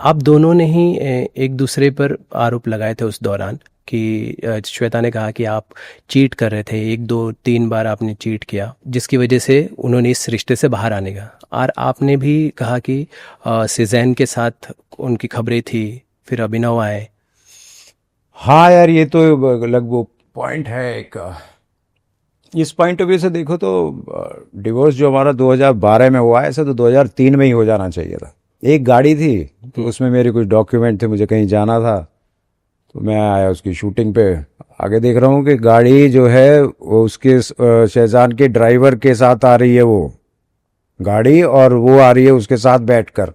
आप दोनों ने ही एक दूसरे पर आरोप लगाए थे उस दौरान कि श्वेता ने कहा कि आप चीट कर रहे थे, 1 2 3 बार आपने चीट किया जिसकी वजह से उन्होंने इस रिश्ते से बाहर आने का। और आपने भी कहा कि सिजैन के साथ उनकी खबरें थी, फिर अभिनव आए। हाँ यार, ये तो लगभग वो पॉइंट है एक। इस पॉइंट ऑफ व्यू से देखो तो डिवोर्स जो हमारा 2012 में हुआ है, ऐसा तो 2003 में ही हो जाना चाहिए था। एक गाड़ी थी तो उसमें मेरे कुछ डॉक्यूमेंट थे, मुझे कहीं जाना था तो मैं आया उसकी शूटिंग पे। आगे देख रहा हूँ कि गाड़ी जो है वो उसके शहजान के ड्राइवर के साथ आ रही है वो गाड़ी, और वो आ रही है उसके साथ बैठकर,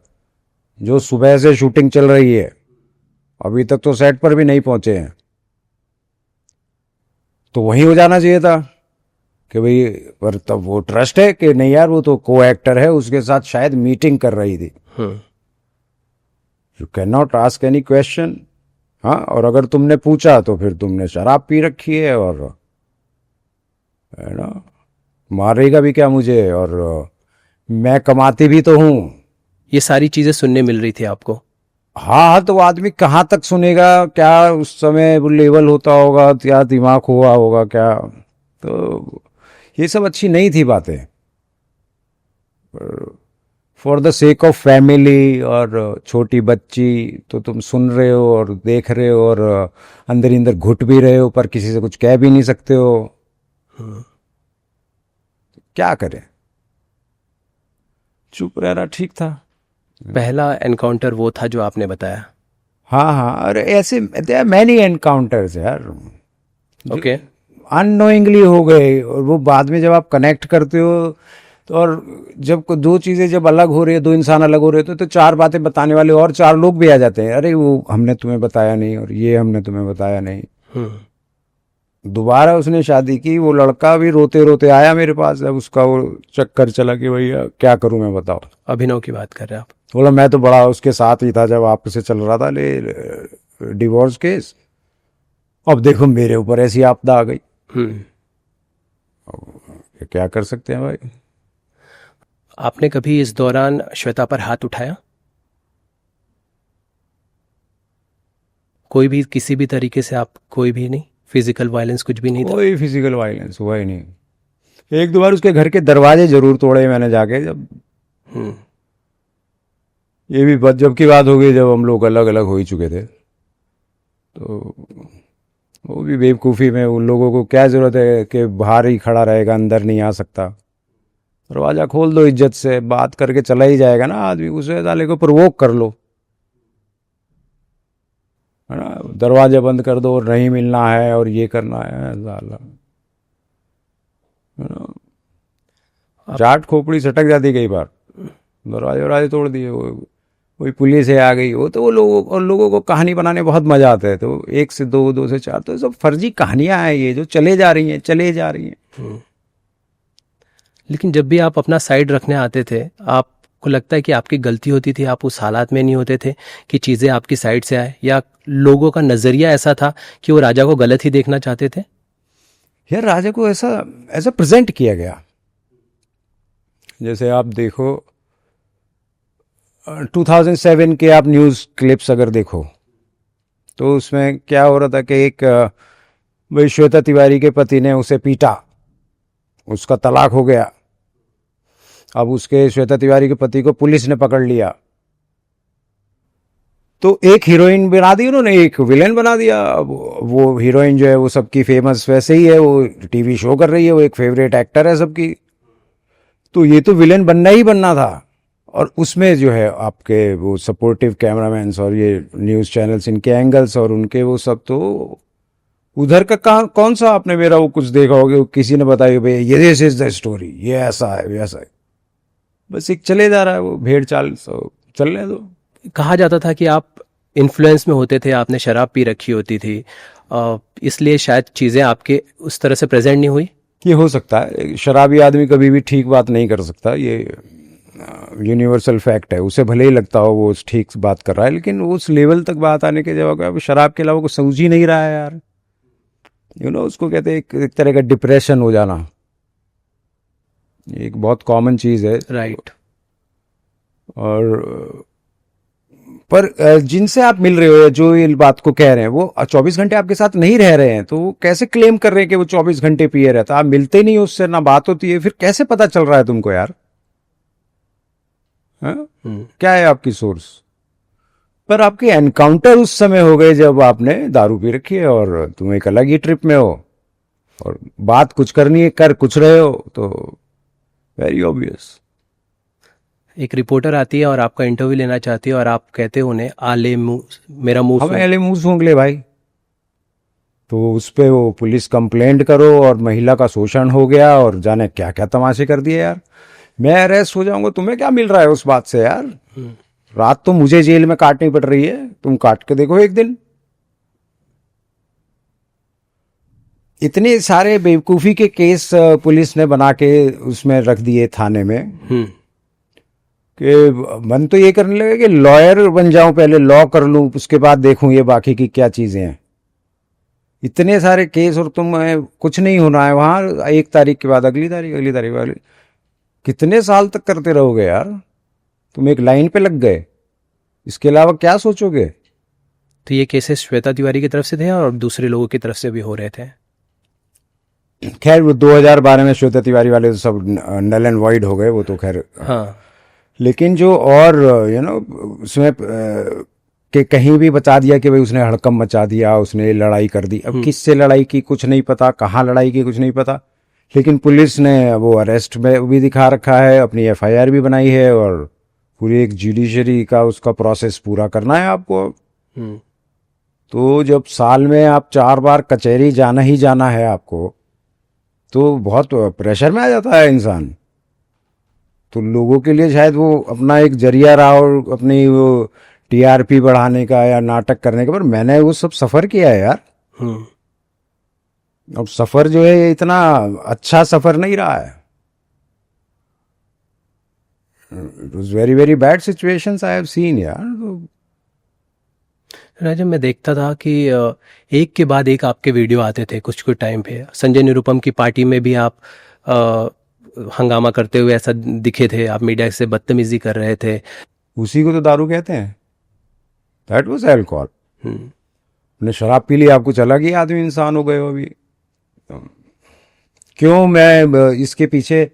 जो सुबह से शूटिंग चल रही है, अभी तक तो सेट पर भी नहीं पहुंचे हैं। तो वही हो जाना चाहिए था कि भाई, पर तब वो ट्रस्ट है कि नहीं यार, वो तो को एक्टर है, उसके साथ शायद मीटिंग कर रही थी। You can not ask any question. हाँ, और अगर तुमने पूछा तो फिर तुमने शराब पी रखी है, और है ना, मारेगा भी क्या मुझे, और मैं कमाती भी तो हूँ। ये सारी चीज़ें सुनने मिल रही थी आपको? हाँ हाँ, तो आदमी कहाँ तक सुनेगा, क्या उस समय वो लेवल होता होगा, क्या दिमाग हुआ होगा क्या। तो ये सब अच्छी नहीं थी बातें। For the sake of family और छोटी बच्ची, तो तुम सुन रहे हो और देख रहे हो, और अंदर ही अंदर घुट भी रहे हो, पर किसी से कुछ कह भी नहीं सकते हो। क्या करें, चुप रहना ठीक था। पहला एनकाउंटर वो था जो आपने बताया? हाँ हाँ, अरे ऐसे मैनी एनकाउंटर्स यार, ओके। अननोइंगली हो गए, और वो बाद में जब आप कनेक्ट करते हो तो, और जब दो चीज़ें जब अलग हो रही है, दो इंसान अलग हो रहे थे, तो चार बातें बताने वाले और चार लोग भी आ जाते हैं। अरे वो हमने तुम्हें बताया नहीं, और ये हमने तुम्हें बताया नहीं। दोबारा उसने शादी की, वो लड़का भी रोते रोते आया मेरे पास जब उसका वो चक्कर चला कि भैया क्या करूं मैं, बताओ। अभिनव की बात कर रहे हैं आप? बोला मैं तो बड़ा उसके साथ ही था जब आपसे चल रहा था ले डिवोर्स केस, अब देखो मेरे ऊपर ऐसी आपदा आ गई। क्या कर सकते हैं भाई। आपने कभी इस दौरान श्वेता पर हाथ उठाया? कोई भी किसी भी तरीके से? आप कोई भी नहीं, फिजिकल वायलेंस कुछ भी नहीं था? कोई फिजिकल वायलेंस हुआ ही नहीं। एक दो बार उसके घर के दरवाजे जरूर तोड़े मैंने जाके, जब ये भी जब की बात हो गई, जब हम लोग अलग अलग हो ही चुके थे। तो वो भी बेवकूफ़ी में, उन लोगों को क्या ज़रूरत है कि बाहर ही खड़ा रहेगा, अंदर नहीं आ सकता। दरवाज़ा खोल दो, इज्जत से बात करके चला ही जाएगा ना आदमी, उसे साले को प्रोवोक कर लो, है ना। दरवाजे बंद कर दो और नहीं मिलना है और ये करना है, साला, है ना। जाट खोपड़ी सटक जाती कई बार, दरवाजे वराजे तोड़ दिए। वो कोई पुलिस है आ गई, वो तो वो लोगों और लोगों को कहानी बनाने बहुत मजा आता है। तो एक से दो, दो से चार, तो सब फर्जी कहानियां हैं ये, जो चले जा रही हैं चले जा रही हैं। लेकिन जब भी आप अपना साइड रखने आते थे, आपको लगता है कि आपकी गलती होती थी, आप उस हालात में नहीं होते थे कि चीज़ें आपकी साइड से आए, या लोगों का नज़रिया ऐसा था कि वो राजा को गलत ही देखना चाहते थे? यार राजा को ऐसा ऐसा प्रेजेंट किया गया, जैसे आप देखो 2007 के आप न्यूज़ क्लिप्स अगर देखो, तो उसमें क्या हो रहा था कि एक भाई श्वेता तिवारी के पति ने उसे पीटा, उसका तलाक हो गया। अब उसके श्वेता तिवारी के पति को पुलिस ने पकड़ लिया, तो एक हीरोइन बना दी उन्होंने, एक विलेन बना दिया। अब वो हीरोइन जो है वो सबकी फेमस वैसे ही है, वो टीवी शो कर रही है, वो एक फेवरेट एक्टर है सबकी, तो ये तो विलेन बनना ही बनना था। और उसमें जो है आपके वो सपोर्टिव कैमरामैन्स और ये न्यूज़ चैनल्स, इनके एंगल्स और उनके वो सब, तो उधर का कहाँ कौन सा आपने मेरा वो कुछ देखा होगा किसी ने बताया भाई ये दिस इज द स्टोरी, ये ऐसा है वैसा है। बस एक चले जा रहा है वो भेड़ चाल, सो चलने दो। कहा जाता था कि आप इन्फ्लुएंस में होते थे, आपने शराब पी रखी होती थी, इसलिए शायद चीज़ें आपके उस तरह से प्रेजेंट नहीं हुई। ये हो सकता है, शराबी आदमी कभी भी ठीक बात नहीं कर सकता, ये यूनिवर्सल फैक्ट है। उसे भले ही लगता हो वो ठीक बात कर रहा है, लेकिन उस लेवल तक बात आने के जवाब शराब के अलावा कुछ समझ ही नहीं रहा है यार। उसको कहते हैं एक तरह का डिप्रेशन हो जाना, एक बहुत कॉमन चीज़ है। राइट। और पर जिनसे आप मिल रहे हो या जो ये बात को कह रहे हैं वो 24 घंटे आपके साथ नहीं रह रहे हैं, तो वो कैसे क्लेम कर रहे हैं कि वो 24 घंटे पिए रहता? आप मिलते नहीं हो उससे, ना बात होती है, फिर कैसे पता चल रहा है तुमको यार? हाँ? क्या है आपकी सोर्स? पर आपके एनकाउंटर उस समय हो गए जब आपने दारू पी रखी है और तुम एक अलग ही ट्रिप में हो, और बात कुछ करनी है, कर कुछ रहे हो, तो वेरी ऑब्वियस। एक रिपोर्टर आती है और आपका इंटरव्यू लेना चाहती है और आप कहते हो उन्हें आले मुंह, मेरा मुंह हमें सूंघ। पहले मुंह सूंघ ले भाई, तो उस पे वो पुलिस कंप्लेंट करो और महिला का शोषण हो गया और जाने क्या क्या तमाशे कर दिए यार। मैं अरेस्ट हो जाऊंगा, तुम्हें क्या मिल रहा है उस बात से यार? रात तो मुझे जेल में काटनी पड़ रही है, तुम काट के देखो एक दिन। इतने सारे बेवकूफी के केस पुलिस ने बना के उसमें रख दिए थाने में कि मन तो ये करने लगा कि लॉयर बन जाऊं, पहले लॉ कर लूं, उसके बाद देखूं ये बाकी की क्या चीजें हैं। इतने सारे केस और तुम कुछ नहीं होना है वहां, 1 तारीख के बाद अगली तारीख, अगली तारीख वाली, कितने साल तक करते रहोगे यार? तुम एक लाइन पे लग गए, इसके अलावा क्या सोचोगे? तो ये केसेस श्वेता तिवारी की तरफ से थे और दूसरे लोगों की तरफ से भी हो रहे थे। खैर वो 2012 में श्वेता तिवारी वाले तो सब नल एंड वॉइड हो गए, वो तो खैर। हाँ। लेकिन जो और उसमें कि कहीं भी बता दिया कि भाई उसने हड़कंप मचा दिया, उसने लड़ाई कर दी। अब किससे लड़ाई की कुछ नहीं पता, कहाँ लड़ाई की कुछ नहीं पता, लेकिन पुलिस ने वो अरेस्ट में भी दिखा रखा है, अपनी एफआईआर भी बनाई है, और पूरी एक जुडिशरी का उसका प्रोसेस पूरा करना है आपको। तो जब साल में आप 4 बार कचहरी जाना ही जाना है आपको, तो बहुत प्रेशर में आ जाता है इंसान। तो लोगों के लिए शायद वो अपना एक जरिया रहा और अपनी वो टीआरपी बढ़ाने का या नाटक करने का, पर मैंने वो सब सफ़र किया है यार। अब सफ़र जो है ये इतना अच्छा सफ़र नहीं रहा है। It was very very bad situations I have seen यार। तो राजा, मैं देखता था कि एक के बाद एक आपके वीडियो आते थे कुछ कुछ टाइम पे। संजय निरुपम की पार्टी में भी आप हंगामा करते हुए ऐसा दिखे थे, आप मीडिया से बदतमीजी कर रहे थे। उसी को तो दारू कहते हैं, दैट वॉज एल्कोहल। आपने शराब पी ली, आप कुछ अलग ही आदमी इंसान हो गए हो अभी। क्यों मैं इसके पीछे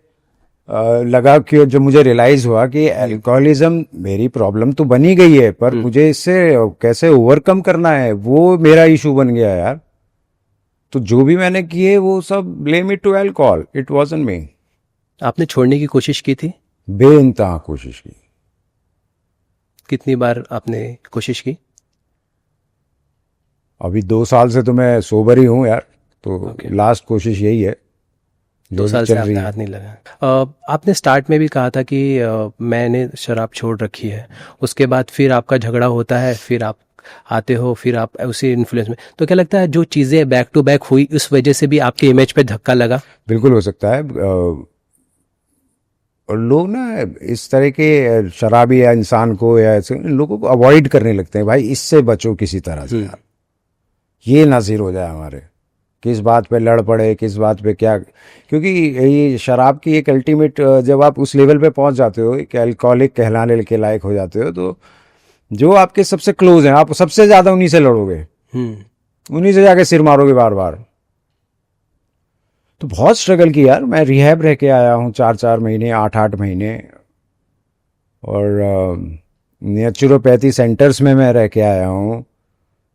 लगा कि जब मुझे रियलाइज हुआ कि अल्कोहलिज्म मेरी प्रॉब्लम तो बनी गई है, पर मुझे इससे कैसे ओवरकम करना है वो मेरा इशू बन गया यार। तो जो भी मैंने किए वो सब blame it to alcohol, it wasn't me. आपने छोड़ने की कोशिश की थी? बेइंतहा कोशिश की। कितनी बार आपने कोशिश की? अभी 2 साल से तो मैं सोबर ही हूँ यार, तो लास्ट कोशिश यही है। 2 साल से आपने हाथ नहीं लगा। आपने स्टार्ट में भी कहा था कि मैंने शराब छोड़ रखी है, उसके बाद फिर आपका झगड़ा होता है, फिर आप आते हो, फिर आप उसी इन्फ्लुएंस में। तो क्या लगता है जो चीज़ें बैक टू बैक हुई उस वजह से भी आपके इमेज पे धक्का लगा? बिल्कुल हो सकता है। और लोग ना इस तरह के शराबी या इंसान को या ऐसे लोगों को अवॉइड करने लगते हैं। भाई इससे बचो किसी तरह से यार, ये नाज़िर हो जाए हमारे, किस बात पे लड़ पड़े, किस बात पे क्या। क्योंकि ये शराब की एक अल्टीमेट, जब आप उस लेवल पे पहुंच जाते हो कि अल्कोहलिक कहलाने के लायक हो जाते हो, तो जो आपके सबसे क्लोज हैं, आप सबसे ज़्यादा उन्हीं से लड़ोगे, उन्हीं से जाके सिर मारोगे बार बार। तो बहुत स्ट्रगल की यार। मैं रिहैब रह के आया हूँ 4-4 महीने, 8-8 महीने, और नेचुरोपैथी सेंटर्स में मैं रह के आया हूँ।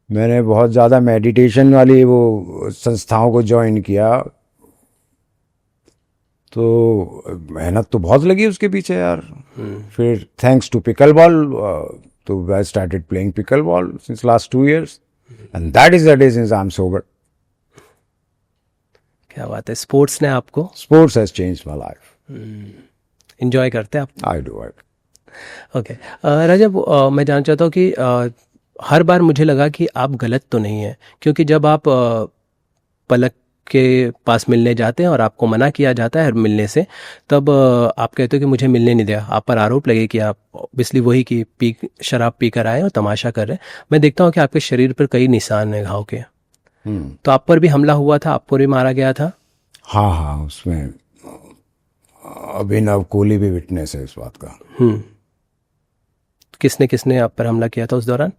मैंने बहुत ज़्यादा मेडिटेशन वाली वो संस्थाओं को ज्वाइन किया, तो मेहनत तो बहुत लगी उसके पीछे यार। फिर थैंक्स टू पिकल बॉल, तो I started playing pickle ball since last 2 years, and that is the day since I am sober. क्या बात है, स्पोर्ट्स ने आपको, sports has changed my life. Enjoy करते हैं आप? I do. ओके रजब, मैं जानना चाहता हूँ कि हर बार मुझे लगा कि आप गलत तो नहीं हैं, क्योंकि जब आप पलक के पास मिलने जाते हैं और आपको मना किया जाता है मिलने से, तब आप कहते हो कि मुझे मिलने नहीं दिया। आप पर आरोप लगे कि आप ऑब्वियसली वही कि शराब पी कर आए और तमाशा कर रहे हैं। मैं देखता हूँ कि आपके शरीर पर कई निशान हैं घाव के। तो आप पर भी हमला हुआ था, आपको भी मारा गया था? हाँ हाँ, उसमें अभिनव कोहली भी विटनेस है इस बात का। किसने किसने आप पर हमला किया था उस दौरान?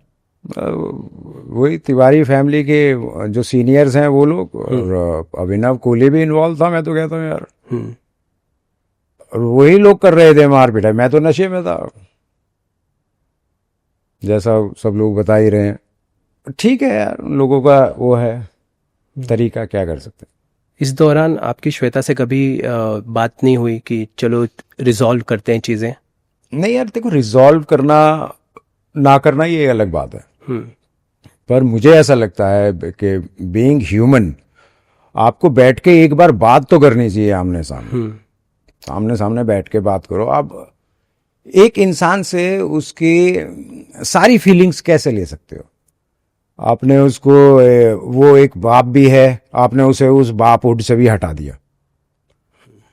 वही तिवारी फैमिली के जो सीनियर्स हैं वो लोग, और अभिनव कोहली भी इन्वॉल्व था, मैं तो कहता हूँ यार। हम्म। और वही लोग कर रहे थे मार पिटाई, मैं तो नशे में था, जैसा सब लोग बता ही रहे हैं। ठीक है यार, उन लोगों का वो है तरीका, क्या कर सकते हैं। इस दौरान आपकी श्वेता से कभी बात नहीं हुई कि चलो रिजॉल्व करते हैं चीज़ें? नहीं यार देखो, रिजॉल्व करना ना करना ये अलग बात है, हम्म। पर मुझे ऐसा लगता है कि बीइंग ह्यूमन आपको बैठ के एक बार बात तो करनी चाहिए आमने सामने। हम्म। सामने सामने बैठ के बात करो। आप एक इंसान से उसकी सारी फीलिंग्स कैसे ले सकते हो? आपने उसको वो एक बाप भी है, आपने उसे उस बापहुड से भी हटा दिया।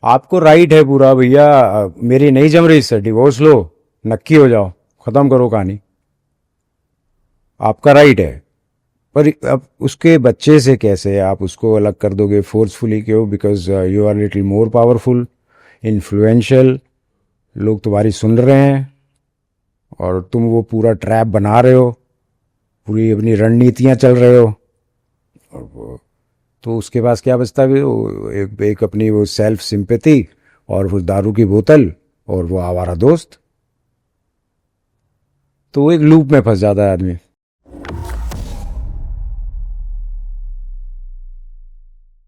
आपको राइट है पूरा, भैया मेरी नहीं जम रही इससे, डिवोर्स लो, नक्की हो जाओ, खत्म करो कहानी, आपका राइट है। पर अब उसके बच्चे से कैसे आप उसको अलग कर दोगे फोर्सफुली? क्यों? Because you are little more powerful, influential, लोग तुम्हारी सुन रहे हैं और तुम वो पूरा ट्रैप बना रहे हो, पूरी अपनी रणनीतियां चल रहे हो, और वो तो उसके पास क्या बचता है? वो एक अपनी वो सेल्फ सिंपैथी, और वो दारू की बोतल, और वो आवारा दोस्त। तो वो एक लूप में फंस जाता है आदमी।